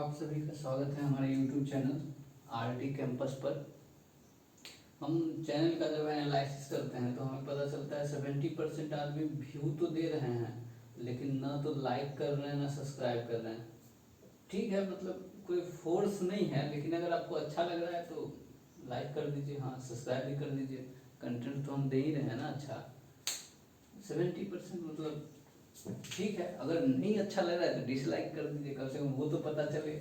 आप सभी का स्वागत है हमारे YouTube चैनल आरडी कैंपस पर। हम चैनल का जब एनालिसिस करते हैं तो हमें पता चलता है 70% आदमी व्यू तो दे रहे हैं लेकिन ना तो लाइक कर रहे हैं ना सब्सक्राइब कर रहे हैं। ठीक है, मतलब कोई फोर्स नहीं है, लेकिन अगर आपको अच्छा लग रहा है तो लाइक कर दीजिए, हाँ सब्सक्राइब भी कर दीजिए। कंटेंट तो हम दे ही रहे हैं ना अच्छा। 70% मतलब ठीक है, अगर नहीं अच्छा लग रहा है तो डिसलाइक कर दीजिए, कम से कम वो तो पता चले,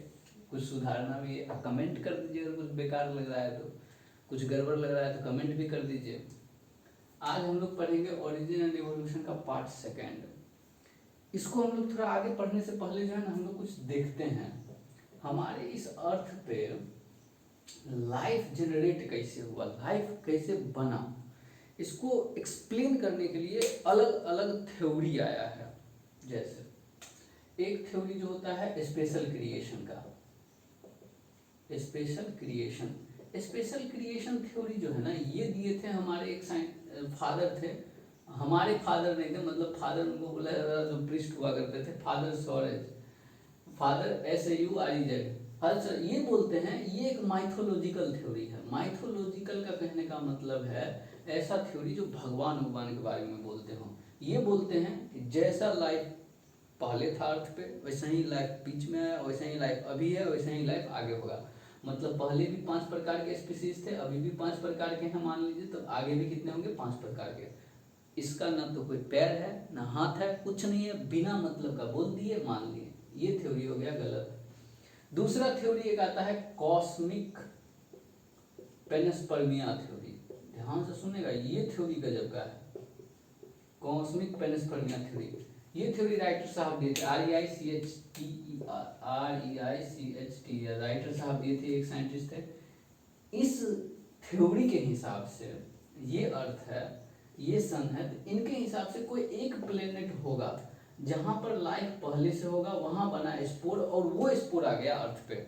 कुछ सुधारना भी है। कमेंट कर दीजिए अगर कुछ बेकार लग रहा है तो, कुछ गड़बड़ लग रहा है तो कमेंट भी कर दीजिए। आज हम लोग पढ़ेंगे ओरिजिन एंड इवोल्यूशन का पार्ट सेकेंड। इसको हम लोग थोड़ा आगे पढ़ने से पहले जो है ना हम लोग कुछ देखते हैं हमारे इस अर्थ पे लाइफ जनरेट कैसे हुआ, लाइफ कैसे बना। इसको एक्सप्लेन करने के लिए अलग अलग थ्योरी आया है। जैसे एक थ्योरी जो होता है स्पेशल क्रिएशन का, स्पेशल क्रिएशन थ्योरी जो है ना ये दिए थे हमारे एक फादर थे। हमारे फादर नहीं थे, मतलब फादर उनको बोला जो प्रिस्ट हुआ करते थे, फादर सॉरेज, फादर SAUREZ। अच्छा, ये बोलते हैं ये एक माइथोलॉजिकल थ्योरी है। माइथोलॉजिकल का कहने का मतलब है ऐसा थ्योरी जो भगवान के बारे में बोलते हो। ये बोलते हैं कि जैसा लाइफ पहले था अर्थ पे वैसा ही लाइफ बीच में है, वैसा ही लाइफ अभी है, वैसा ही लाइफ आगे होगा। मतलब पहले भी 5 प्रकार के स्पीसीज थे, अभी भी 5 प्रकार के हैं मान लीजिए, तो आगे भी कितने होंगे, 5 प्रकार के। इसका ना तो कोई पैर है ना हाथ है, कुछ नहीं है, बिना मतलब का बोल दिए मान लिए। ये थ्योरी हो गया गलत। दूसरा थ्योरी एक आता है कॉस्मिक पेनिस्पर्मिया थ्योरी। ध्यान से सुनेगा, ये थ्योरी गजब का है, कॉस्मिक पेनिस्पर्मिया थ्योरी। ये थ्योरी राइटर साहब दिए थे, REICHT राइटर साहब दिए थे, एक साइंटिस्ट थे। इस थ्योरी के हिसाब से ये अर्थ है, ये सन है, तो इनके हिसाब से कोई एक प्लेनेट होगा जहां पर लाइफ पहले से होगा, वहां बना स्पोर और वो स्पोर आ गया अर्थ पे।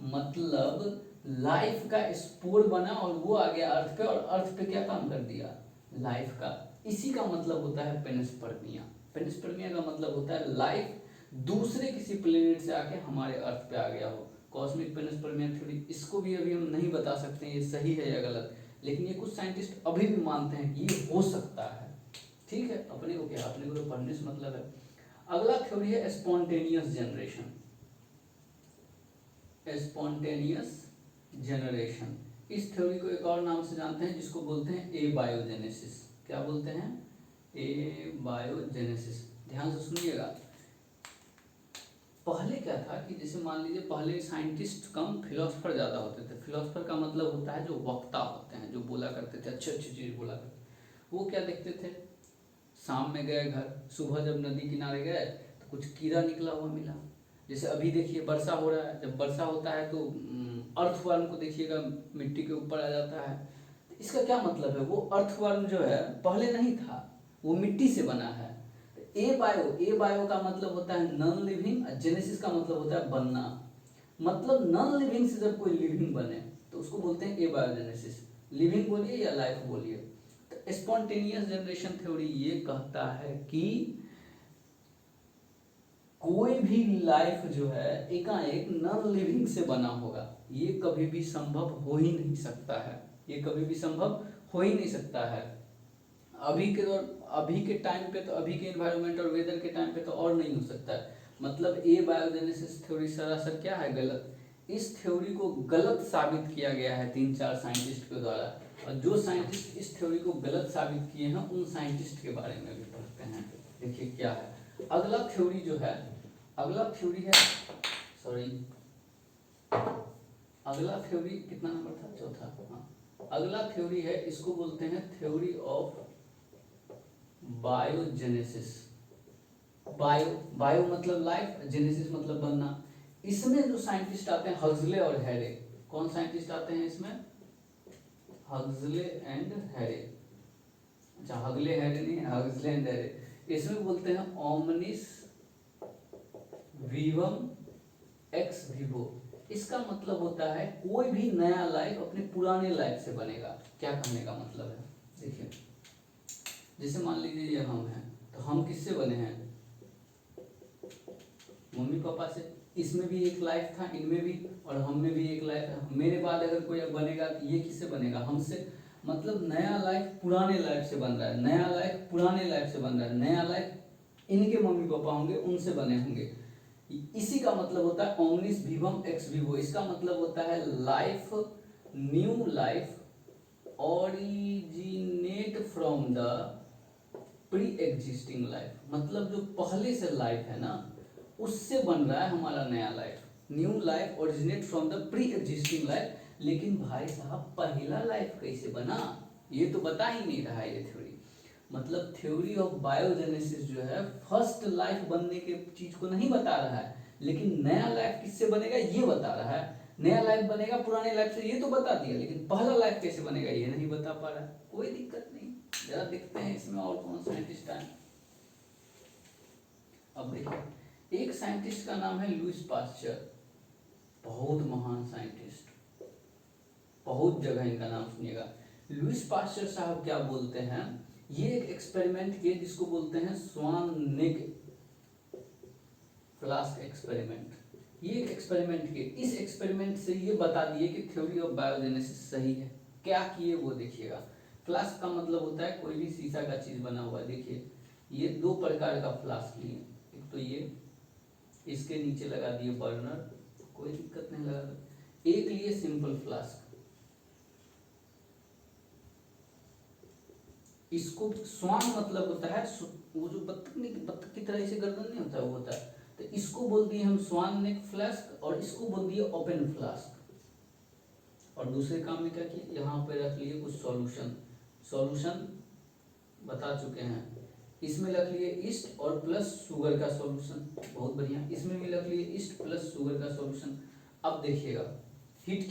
मतलब लाइफ का स्पोर बना और वो आ गया अर्थ पे, और अर्थ पे क्या काम कर दिया, लाइफ का। इसी का मतलब होता है पेनिस्पर्मिया। पेनिस्पर्मिया का मतलब होता है लाइफ दूसरे किसी प्लेनेट से आके हमारे अर्थ पे आ गया हो। कॉस्मिक पेनिस्पर्मिया थ्योरी, इसको भी अभी हम नहीं बता सकते ये सही है या गलत, लेकिन ये कुछ साइंटिस्ट अभी भी मानते हैं कि ये हो सकता है। ठीक है, अपने को क्या, अपने को तो पढ़ने से मतलब है। अगला थ्योरी है स्पॉन्टेनियस जनरेशन। स्पॉन्टेनियस जनरेशन, इस थ्योरी को एक और नाम से जानते हैं जिसको बोलते हैं एबायोजेनेसिस। क्या बोलते हैं, एबायोजेनेसिस। ध्यान से सुनिएगा। पहले क्या था कि जैसे मान लीजिए पहले साइंटिस्ट कम फिलोसफर ज़्यादा होते थे। फिलोसफर का मतलब होता है जो वक्ता होते हैं, जो बोला करते थे, अच्छी अच्छी चीज़ बोला करते थे। वो क्या देखते थे, शाम में गए घर, सुबह जब नदी किनारे गए तो कुछ कीड़ा निकला हुआ मिला। जैसे अभी देखिए वर्षा हो रहा है, जब वर्षा होता है तो अर्थवर्म को देखिएगा मिट्टी के ऊपर आ जाता है। तो इसका क्या मतलब है, वो अर्थवर्म जो है पहले नहीं था, वो मिट्टी से बना है। ए बायो का मतलब होता है नॉन लिविंग, जेनेसिस का मतलब होता है बनना। मतलब नॉन लिविंग से जब कोई लिविंग बने तो उसको बोलते हैं एबायोजेनेसिस। लिविंग बोलिए या लाइफ बोलिए। तो स्पॉन्टेनियस जनरेशन थ्योरी ये कहता है कि कोई भी लाइफ जो है एकाएक नॉन लिविंग से बना होगा, ये कभी भी संभव हो ही नहीं सकता है। ये कभी भी संभव हो ही नहीं सकता है। अभी के टाइम पे तो, अभी के एनवायरनमेंट और वेदर के टाइम पे तो और नहीं हो सकता है। मतलब एबायोजेनेसिस थ्योरी सरासर क्या है, गलत। इस थ्योरी को गलत साबित किया गया है 3-4 साइंटिस्ट के द्वारा, और जो साइंटिस्ट इस थ्योरी को गलत साबित किए हैं उन साइंटिस्ट के बारे में भी पढ़ते हैं। देखिए क्या है अगला थ्योरी जो है, अगला थ्योरी है, सॉरी अगला थ्योरी कितना नंबर था, चौथा। हाँ, अगला थ्योरी है, इसको बोलते हैं थ्योरी ऑफ बायोजेनेसिस। बायो मतलब लाइफ, जेनेसिस मतलब बनना। इसमें जो साइंटिस्ट आते हैं हक्सले और हैरे। कौन साइंटिस्ट आते हैं इसमें, हक्सले एंड हैरे। अच्छा, हगले हैरे नहीं, हक्सले एंड हैरे। इसमें बोलते हैं ओमनिस वीवम एक्स विवो। इसका मतलब होता है कोई भी नया लाइफ अपने पुराने लाइफ से बनेगा। क्या कहने का मतलब है, देखिए जैसे मान लीजिए ये हम हैं, तो हम किससे बने हैं, मम्मी पापा से। इसमें भी एक लाइफ था, इनमें भी, और हम में भी एक लाइफ है। मेरे बाद अगर कोई बनेगा तो ये किससे बनेगा? हमसे। मतलब नया लाइफ पुराने लाइफ से बन रहा है, नया लाइफ पुराने लाइफ से बन रहा है, नया लाइफ इनके मम्मी पापा होंगे उनसे बने होंगे। इसी का मतलब होता है ओमनिस विवम एक्स विवो। इसका मतलब होता है life, new life originate from the pre existing life. मतलब जो पहले से लाइफ है ना, उससे बन रहा है हमारा नया life. New life originate from the pre existing life. लेकिन भाई साहब पहला लाइफ कैसे बना, ये तो बता ही नहीं रहा है ये थ्योरी। मतलब थ्योरी ऑफ बायोजेनेसिस जो है फर्स्ट लाइफ बनने के चीज को नहीं बता रहा है, लेकिन नया लाइफ किससे बनेगा ये बता रहा है। नया लाइफ बनेगा पुराने लाइफ से, ये तो बता दिया, लेकिन पहला लाइफ कैसे बनेगा ये नहीं बता पा रहा है। कोई दिक्कत नहीं, जरा देखते हैं इसमें और कौन साइंटिस्ट आए। अब देखिए, एक साइंटिस्ट का नाम है लुईस पास्चर, बहुत महान साइंटिस्ट, बहुत जगह इनका नाम सुनिएगा। लुईस पास्चर साहब क्या बोलते हैं, ये एक एक्सपेरिमेंट किए जिसको बोलते हैं स्वान नेक फ्लास्क एक्सपेरिमेंट। ये एक एक्सपेरिमेंट किए, इस एक्सपेरिमेंट से ये बता दिए कि थ्योरी ऑफ बायोजेनेसिस सही है। क्या किए वो देखिएगा। फ्लास्क का मतलब होता है कोई भी शीशा का चीज बना हुआ। देखिए ये दो प्रकार का फ्लास्क लिए, एक तो ये, इसके नीचे लगा दिए बर्नर, कोई दिक्कत नहीं लगा। एक लिए सिंपल फ्लास्क, इसको स्वान मतलब होता है वो जो बत्तख की तरह ऐसे गर्दन नहीं होता वो होता है, तो इसको बोल दिए हम स्वान नेक फ्लास्क, और इसको बोल दिए ओपन फ्लास्क। और दूसरे काम में क्या किए, यहाँ पे रख लिए कुछ सॉल्यूशन बता चुके हैं। इसमें रख लिए ईस्ट और प्लस शुगर का सॉल्यूशन, बहुत बढ़िया। इसमें भी रख लिए ईस्ट प्लस शुगर का सॉल्यूशन। अब देखिएगा, हीट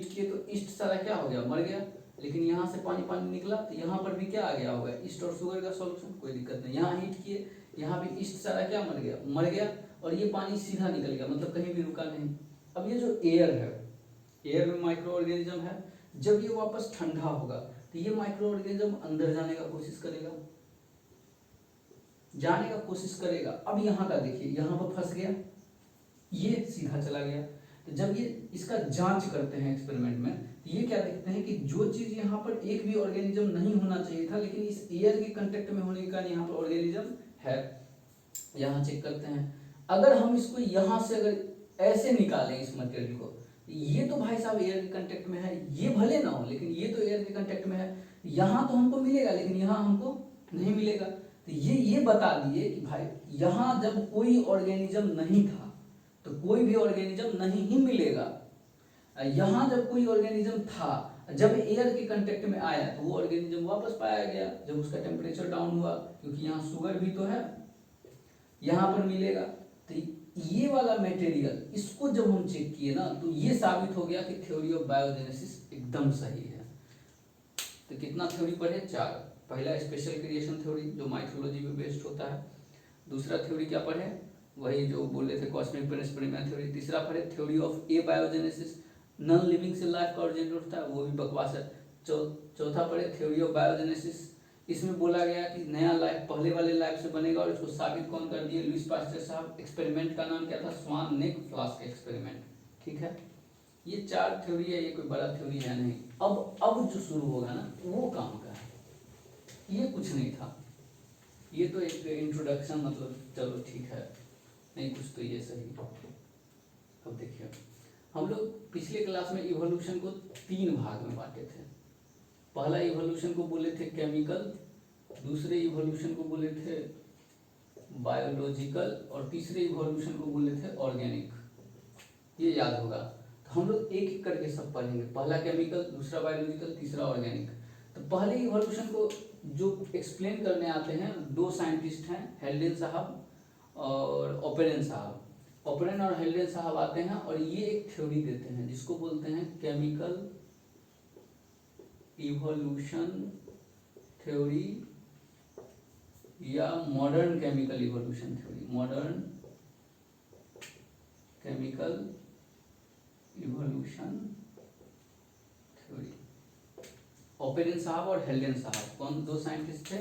किए तो ईस्ट सारा क्या हो गया, मर गया। लेकिन यहाँ से पानी पानी निकला तो यहाँ पर भी क्या आ गया होगा, ईस्ट और शुगर का सॉल्यूशन, कोई दिक्कत नहीं। यहाँ हीट किए, यहाँ भी ईस्ट सारा क्या मर गया, और ये पानी सीधा निकल गया, मतलब कहीं भी रुका नहीं। अब ये जो एयर है, एयर में माइक्रो ऑर्गेनिज्म है, जब ये वापस ठंडा होगा तो ये माइक्रो ऑर्गेनिज्म अंदर जाने का कोशिश करेगा। अब यहाँ का देखिए, यहाँ पर फंस गया, ये सीधा चला गया। तो जब ये इसका जांच करते हैं एक्सपेरिमेंट में, तो ये क्या देखते हैं कि जो चीज यहाँ पर एक भी ऑर्गेनिज्म नहीं होना चाहिए था, लेकिन इस एयर के कांटेक्ट में होने के कारण यहाँ पर ऑर्गेनिज्म है। यहाँ चेक करते हैं, अगर हम इसको यहाँ से अगर ऐसे निकालें इस मटेरियल को, ये तो भाई साहब एयर के कांटेक्ट में है, ये भले ना हो लेकिन ये तो एयर के कांटेक्ट में है। यहाँ तो हमको मिलेगा लेकिन यहाँ हमको नहीं मिलेगा। तो ये बता दिए कि भाई यहाँ जब कोई ऑर्गेनिज्म नहीं था तो कोई भी ऑर्गेनिज्म नहीं ही मिलेगा। यहाँ जब कोई ऑर्गेनिज्म था, जब एयर के कांटेक्ट में आया तो वो ऑर्गेनिज्म वापस पाया गया जब उसका टेम्परेचर डाउन हुआ, क्योंकि यहाँ शुगर भी तो है, यहाँ पर मिलेगा। तो ये वाला मटेरियल, इसको जब हम चेक किए ना तो ये साबित हो गया कि थ्योरी ऑफ बायोजेनेसिस एकदम सही है। तो कितना थ्योरी पढ़े, 4। पहला स्पेशल क्रिएशन थ्योरी जो माइथोलॉजी पे बेस्ड होता है। दूसरा थ्योरी क्या पढ़े, वही जो बोले थे कॉस्मिक पेरिस्पर्मिया थ्योरी। तीसरा पढ़े theory of A biogenesis, non living से लाइफ का ओरिजिन होता है, वो भी बकवास है। चौथा पढ़े थ्योरी ऑफ बायोजेनेसिस, इसमें बोला गया कि नया लाइफ पहले वाले लाइफ से बनेगा, और इसको साबित कौन कर दिए, लुईस पास्चर साहब। एक्सपेरिमेंट का नाम क्या था, स्वान नेक फ्लास्क एक्सपेरिमेंट। ठीक है, ये 4 थ्योरी है, ये कोई बड़ा थ्योरी है नहीं। अब जो शुरू होगा ना वो काम का है, ये कुछ नहीं था, ये तो एक इंट्रोडक्शन, मतलब चलो ठीक है, नहीं कुछ तो ये सही। अब देखिए, हम लोग पिछले क्लास में इवोल्यूशन को 3 भाग में बांटे थे। पहला इवोल्यूशन को बोले थे केमिकल, दूसरे इवोल्यूशन को बोले थे बायोलॉजिकल, और तीसरे इवोल्यूशन को बोले थे ऑर्गेनिक। ये याद होगा। तो हम लोग एक एक करके सब पढ़ेंगे, पहला केमिकल, दूसरा बायोलॉजिकल, तीसरा ऑर्गेनिक। तो पहले इवोल्यूशन को जो एक्सप्लेन करने आते हैं 2 साइंटिस्ट हैं, हेल्डेन साहब और ओपेरन साहब। ओपेरन और हेल्डेन साहब आते हैं और ये एक थ्योरी देते हैं जिसको बोलते हैं केमिकल इवोल्यूशन थ्योरी या modern chemical evolution theory, modern chemical evolution theory. Operon साहब और हेल्डेन साहब कौन 2 साइंटिस्ट थे,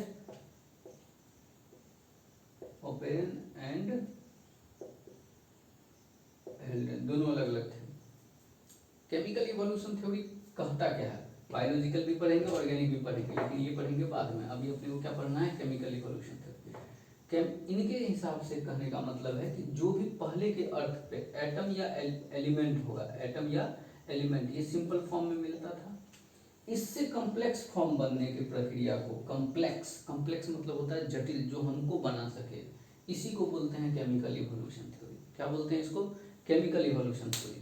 ओपेरन एंड दोनों अलग अलग थे। केमिकल इवोल्यूशन थ्योरी कहता क्या है? बायोलॉजिकल भी पढ़ेंगे, ऑर्गेनिक भी पढ़ेंगे, लेकिन ये पढ़ेंगे बाद में। अभी अपने को क्या पढ़ना है? Chemical evolution theory. इनके हिसाब से कहने का मतलब है कि जो भी पहले के अर्थ पे एटम या एलिमेंट होगा, एटम या एलिमेंट, ये सिंपल फॉर्म में मिलता था। इससे कॉम्प्लेक्स फॉर्म बनने की प्रक्रिया को कॉम्प्लेक्स मतलब होता है जटिल, जो हमको बना सके, इसी को बोलते हैं केमिकल इवोल्यूशन थ्योरी। क्या बोलते हैं इसको? Chemical evolution theory.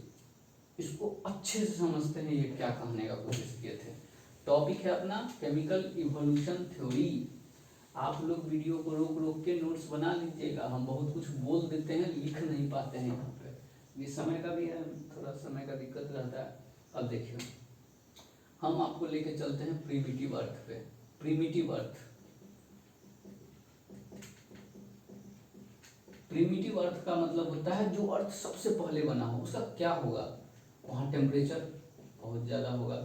इसको अच्छे से समझते हैं, ये क्या कहने का कोशिश किए थे। टॉपिक है अपना केमिकल इवोल्यूशन थ्योरी। आप लोग वीडियो को रोक रोक के नोट्स बना लीजिएगा। हम बहुत कुछ बोल देते हैं, लिख नहीं पाते हैं यहाँ पे, ये समय का भी है, थोड़ा समय का दिक्कत रहता है। अब देखिए, हम आपको लेके चलते हैं प्रिमिटिव अर्थ पे। प्रिमिटिव अर्थ, प्रिमिटिव अर्थ का मतलब होता है जो अर्थ सबसे पहले बना हो, उसका क्या होगा? वहाँ टेम्परेचर बहुत ज़्यादा होगा।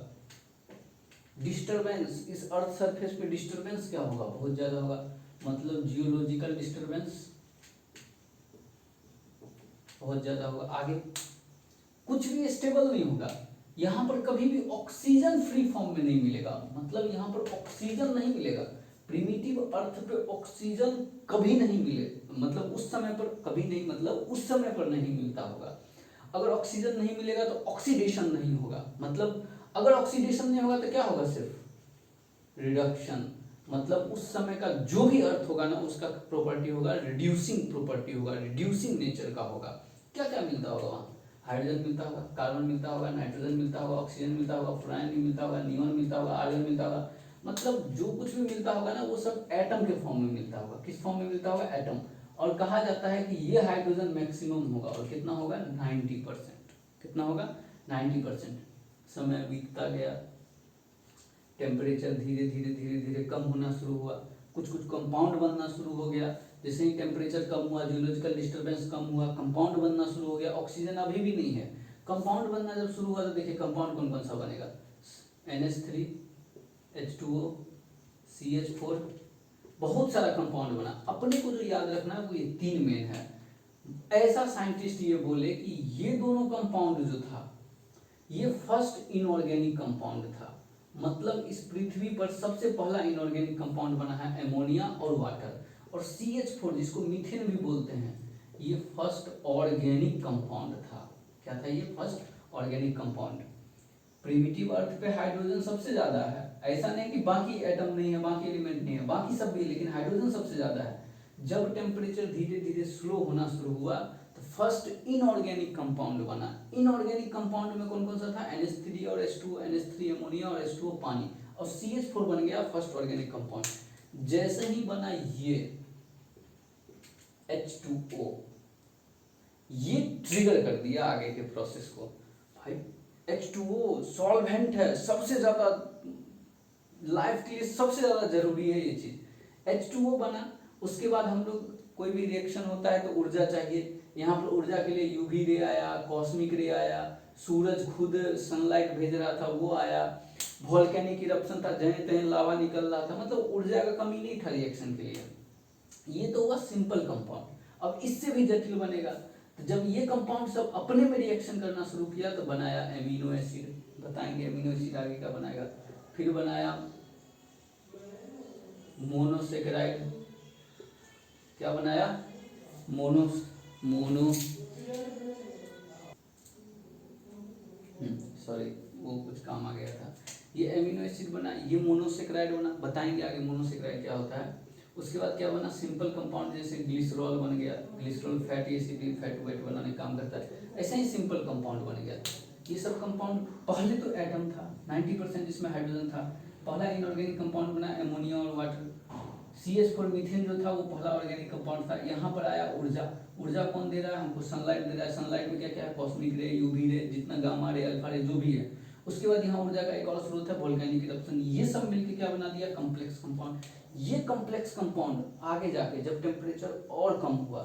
डिस्टरबेंस, इस अर्थ सरफेस पे डिस्टरबेंस क्या होगा? बहुत ज़्यादा होगा। मतलब जियोलॉजिकल डिस्टरबेंस बहुत ज़्यादा होगा। आगे कुछ भी स्टेबल नहीं होगा। यहाँ पर कभी भी ऑक्सीजन फ्री फॉर्म में नहीं मिलेगा, मतलब यहाँ पर ऑक्सीजन नहीं मिलेगा। प्रिमिटिव अर्थ पे ऑक्सीजन कभी नहीं मिले, मतलब उस समय पर कभी नहीं, मतलब उस समय पर नहीं मिलता होगा। अगर ऑक्सीजन नहीं मिलेगा तो ऑक्सीडेशन नहीं होगा, मतलब अगर ऑक्सीडेशन नहीं होगा तो क्या होगा? सिर्फ रिडक्शन। मतलब उस समय का जो भी अर्थ होगा ना, उसका प्रॉपर्टी होगा रिड्यूसिंग प्रॉपर्टी होगा, रिड्यूसिंग नेचर का होगा। क्या क्या मिलता होगा वहाँ? हाइड्रोजन मिलता होगा, कार्बन मिलता होगा, नाइट्रोजन मिलता होगा, ऑक्सीजन मिलता होगा, फ्लोरीन मिलता होगा, नियॉन मिलता होगा, आर्गन मिलता होगा। मतलब जो कुछ भी मिलता होगा ना, वो सब एटम के फॉर्म में मिलता होगा। किस फॉर्म में मिलता होगा? एटम। और कहा जाता है कि ये हाइड्रोजन मैक्सिमम होगा, और कितना होगा? 90%। कितना होगा? 90%। समय बीतता गया, टेम्परेचर धीरे धीरे धीरे धीरे कम होना शुरू हुआ, कुछ कुछ कंपाउंड बनना शुरू हो गया। जैसे ही टेम्परेचर कम हुआ, जियोलॉजिकल डिस्टर्बेंस कम हुआ, कंपाउंड बनना शुरू हो गया। ऑक्सीजन अभी भी नहीं है, कंपाउंड बनना जब शुरू हुआ तो देखिए कंपाउंड कौन कौन सा बनेगा? NH3, H2O, CH4, बहुत सारा कंपाउंड बना। अपने को जो याद रखना है वो ये 3 मेन है। ऐसा साइंटिस्ट ये बोले कि ये दोनों कंपाउंड जो था, ये फर्स्ट इनऑर्गेनिक कंपाउंड था। मतलब इस पृथ्वी पर सबसे पहला इनऑर्गेनिक कंपाउंड बना है अमोनिया और वाटर। और CH4 जिसको मीथेन भी बोलते हैं, ये फर्स्ट ऑर्गेनिक कंपाउंड था। क्या था ये? First organic compound. प्रिमिटिव अर्थ पे हाइड्रोजन सबसे ज्यादा है। ऐसा नहीं कि बाकी एटम नहीं है, बाकी एलिमेंट नहीं है, बाकी सब भी, लेकिन हाइड्रोजन सबसे ज्यादा है। जब टेम्परेचर धीरे धीरे स्लो होना शुरू हुआ तो फर्स्ट इनऑर्गेनिक कंपाउंड बना। इनऑर्गेनिक कंपाउंड में कौन कौन सा था? NH3 और H2O, NH3 अमोनिया और H2O पानी, और CH4 बन गया फर्स्ट ऑर्गेनिक कंपाउंड। जैसे ही बना ये H2O, ये ट्रिगर कर दिया आगे के प्रोसेस को। भाई H2O सॉल्वेंट है, सबसे ज्यादा लाइफ के लिए सबसे ज्यादा जरूरी है ये चीज। H2O बना, उसके बाद हम लोग कोई भी रिएक्शन होता है तो ऊर्जा चाहिए। यहाँ पर ऊर्जा के लिए UV रे आया, कॉस्मिक रे आया, सूरज खुद सनलाइट भेज रहा था वो आया, वोल्केनिक इरप्शन था, जहाँ तहीं लावा निकल रहा था। मतलब ऊर्जा का कमी नहीं था रिएक्शन के लिए। ये तो हुआ सिंपल कंपाउंड। अब इससे भी जटिल बनेगा। तो जब ये कंपाउंड सब अपने में रिएक्शन करना शुरू किया तो बनाया एमिनो एसिड। बताएंगे एमिनो एसिड आगे क्या बनाएगा। फिर बनाया मोनोसेकेराइड। क्या बनाया? मोनो सॉरी, वो कुछ काम आ गया था। ये एमिनो एसिड बना, ये मोनोसेकेराइड बना। बताएंगे आगे मोनोसेकेराइड क्या होता है। उसके बाद क्या बना? सिंपल कंपाउंड, जैसे ग्लिसरॉल बन गया। ग्लिसरॉल फैटी एसिड, फैट वेट बनाने काम करता है। ऐसा ही सिंपल कंपाउंड बन गया। ये सब कंपाउंड, पहले तो एटम था 90% जिसमें हाइड्रोजन था। पहला इनऑर्गेनिक कंपाउंड बना अमोनिया और वाटर। CH4 मीथेन जो था वो पहला ऑर्गेनिक कंपाउंड था। यहाँ पर आया ऊर्जा। ऊर्जा कौन दे रहा है हमको? सनलाइट दे रहा है। सनलाइट में क्या क्या है? कॉस्मिक रे, UV रे, जितना गामा रे, अल्फा रे, जो भी है। उसके बाद यहाँ ऊर्जा का एक और स्रोत है वोल्केनिक इरप्शन। ये सब मिलकर क्या बना दिया? Complex compound. ये कॉम्प्लेक्स कंपाउंड आगे जाके जब टेम्परेचर और कम हुआ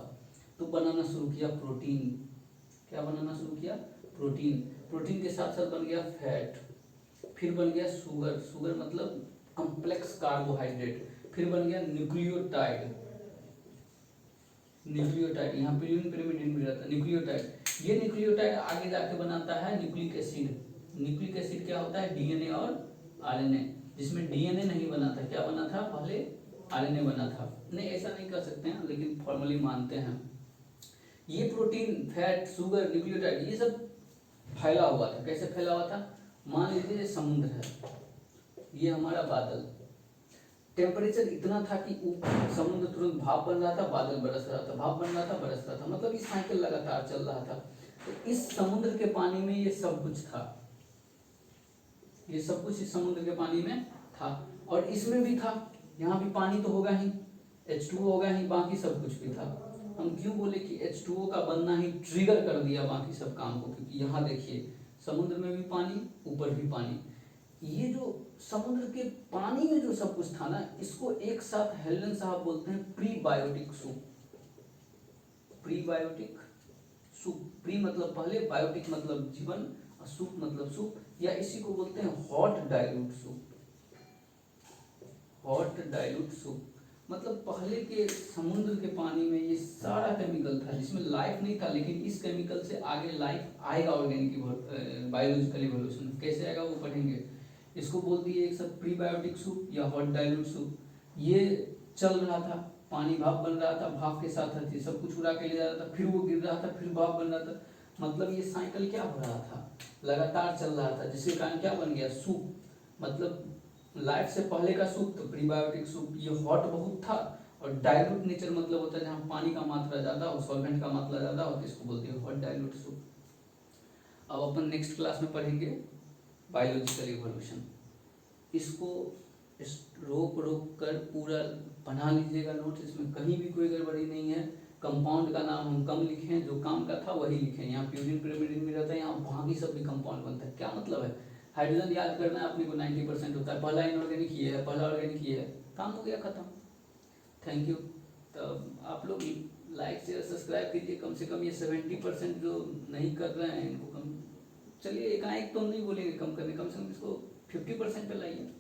तो बनाना शुरू किया प्रोटीन। क्या बनाना शुरू किया? प्रोटीन। प्रोटीन के साथ साथ बन गया फैट, फिर बन गया शुगर। शुगर मतलब कॉम्प्लेक्स कार्बोहाइड्रेट। फिर बन गया न्यूक्लियोटाइड। न्यूक्लियोटाइड यहाँ पिरीमिड भी रहता है। न्यूक्लियोटाइड, ये न्यूक्लियोटाइड आगे जाके बनाता है न्यूक्लिक एसिड। न्यूक्लिक एसिड क्या होता है, डीएनए और आरएनए, जिसमें डीएनए नहीं बना था, क्या बना था पहले, आरएनए बना था। नहीं ऐसा नहीं कर सकते हैं, लेकिन फॉर्मली मानते हैं। ये प्रोटीन, फैट, शुगर, न्यूक्लियोटाइड ये सब फैला हुआ था। कैसे फैला हुआ था, मान लीजिए समुद्र है, ये हमारा बादल, टेम्परेचर इतना था कि समुद्र तुरंत भाप बन रहा था, बादल बरस रहा था, भाप बन रहा था, बरस रहा था, मतलब ये साइकिल लगातार चल रहा था। तो इस समुद्र के पानी में ये सब कुछ था, ये सब कुछ इस समुद्र के पानी में था, और इसमें भी था, यहाँ भी पानी तो होगा ही, H2O होगा ही, बाकी सब कुछ भी था। हम क्यों बोले कि H2O का बनना ही ट्रिगर कर दिया बाकी सब काम को, क्योंकि यहाँ देखिए समुद्र में भी पानी, ऊपर भी पानी, ये जो समुद्र के पानी में जो सब कुछ था ना, इसको एक साथ हेलन साहब बोलते हैं prebiotic soup. Prebiotic soup, pre मतलब पहले, बायोटिक मतलब जीवन, और सूप मतलब सूप, या इसी को बोलते हैं hot dilute soup. Hot dilute soup मतलब पहले के समुद्र के पानी में ये सारा केमिकल था, जिसमें लाइफ नहीं था, लेकिन इस केमिकल से आगे लाइफ आएगा, ऑर्गेनिक बायोलॉजिकल इवोल्यूशन कैसे आएगा वो पढ़ेंगे। इसको बोलती है एक सब प्रीबायोटिक सूप या हॉट डाइल्यूट सूप। ये चल रहा था, पानी भाप बन रहा था, भाप के साथ रहती सब कुछ उड़ा के ले जा रहा था, फिर वो गिर रहा था, फिर भाप बन रहा था, मतलब ये साइकिल क्या हो रहा था, लगातार चल रहा था, जिसके कारण क्या बन गया, सूप, मतलब लाइफ से पहले का सूप तो प्रीबायोटिक सूप। ये हॉट बहुत था, और डाइल्यूट नेचर मतलब होता है जहाँ पानी का मात्रा ज़्यादा हो, सॉल्वेंट का मात्रा ज़्यादा हो, तो इसको बोलते हैं हॉट डाइल्यूट सूप। अब अपन नेक्स्ट क्लास में पढ़ेंगे बायोलॉजिकल इवोल्यूशन। इसको रोक रोक कर पूरा बना लीजिएगा नोट्स, इसमें कहीं भी कोई गड़बड़ी नहीं है। कंपाउंड का नाम हम कम लिखें, जो काम का था वही लिखें। यहाँ प्यूरिन पिरिमिडिन में रहता है, यहाँ बाकी सब भी कंपाउंड बनता है। क्या मतलब है, हाइड्रोजन याद करना है अपने को 90% होता है, पहला इनऑर्गेनिक ये है, पहला ऑर्गेनिक ये है, काम हो गया खत्म। Thank you. तो आप लोग लाइक शेयर सब्सक्राइब कीजिए, कम से कम ये 70% जो नहीं कर रहे हैं इनको कम, चलिए एकाएक तो हम नहीं बोलेंगे कम करने, कम से कम इसको 50% पे लाइए।